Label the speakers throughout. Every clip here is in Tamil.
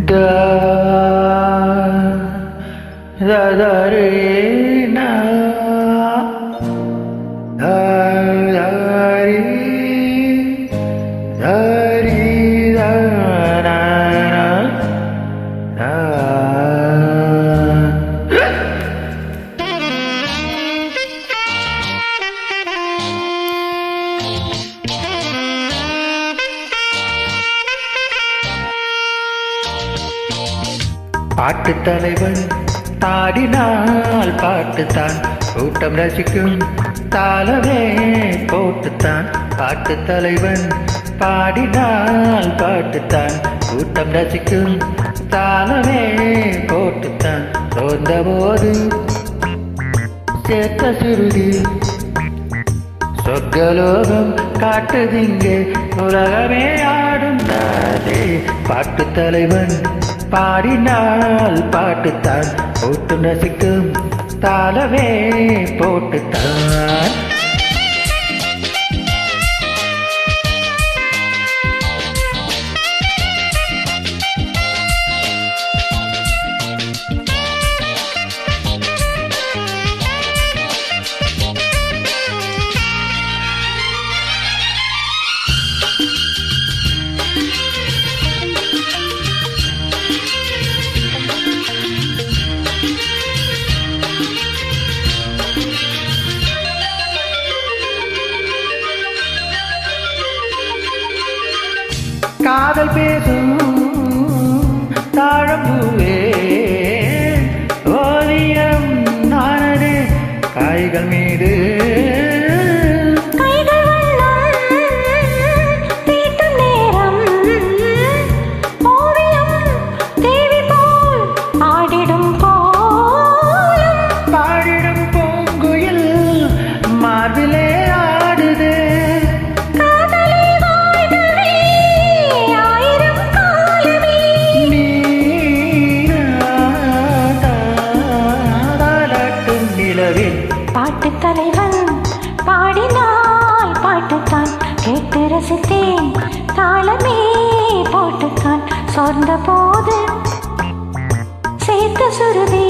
Speaker 1: da da da re na da da re da re da na na பாட்டுத் தலைவன் பாடினால் பாட்டுத்தான் கூட்டம் ரசிக்கும் தாளமே போட்டுத்தான். பாட்டுத் தலைவன் பாடினால் பாட்டுத்தான் கூட்டம் ரசிக்கும் தாளமே போட்டுத்தான். சோர்ந்த போது சேர்த்த சுருதி சொர்க்கலோகம் காட்டுதிங்கே உலகமே ஆடும் தானே. பாட்டுத் தலைவன் பாடினால் பாட்டுத்தான் கூட்டம் ரசிக்கும் தாளமே போட்டுத்தான். காதல் பேசும் தாழம்பூவே ஓவியம் நானதே காய்கள் மீது பாடிடும் பூங்குயில் மார்பிலே ஆடுதே.
Speaker 2: பாட்டுத் தலைவன் பாடினால் பாட்டுத்தான் கேட்டு ரசித்தேன் தாளமே போட்டுத்தான். சொர்ந்த போது சேர்த்த சுருதி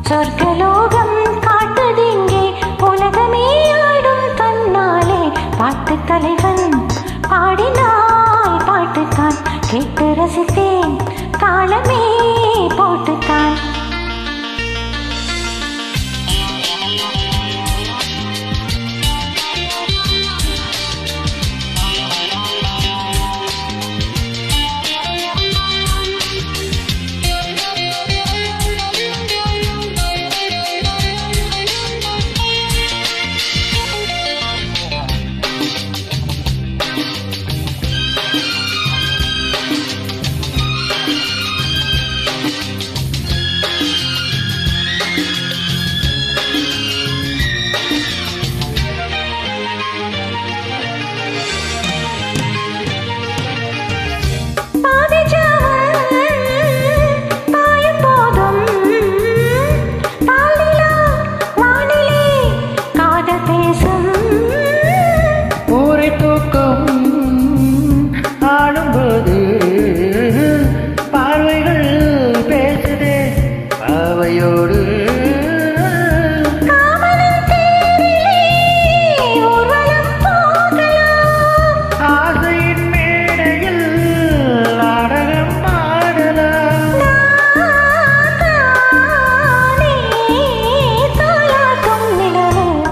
Speaker 2: சொர்க்கலோகம் காட்டுதிங்கே உலகமே ஆடும் தன்னாலே. பாட்டுத் தலைவன் பாடினால் பாட்டுத்தான் கேட்டு ரசித்தேன் தாளமே போட்டுத்தான்.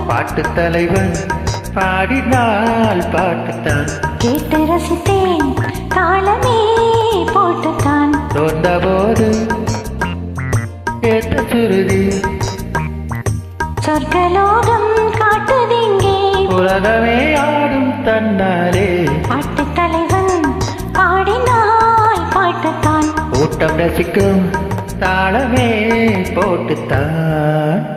Speaker 1: பாட்டுத் தலைவன் பாடினால் பாட்டுத்தான்
Speaker 2: கேட்டு ரசித்தேன் தாளமே போட்டுத்தான்.
Speaker 1: சோர்ந்த போது ஏற்ற சுருதி
Speaker 2: சொர்க்கலோகம் காட்டுதிங்கே
Speaker 1: உலகமே ஆடும் தன்னாலே.
Speaker 2: பாட்டுத் தலைவன் பாடினால் பாட்டுத்தான்
Speaker 1: கூட்டம் ரசிக்கும் தாளமே போட்டுத்தான்.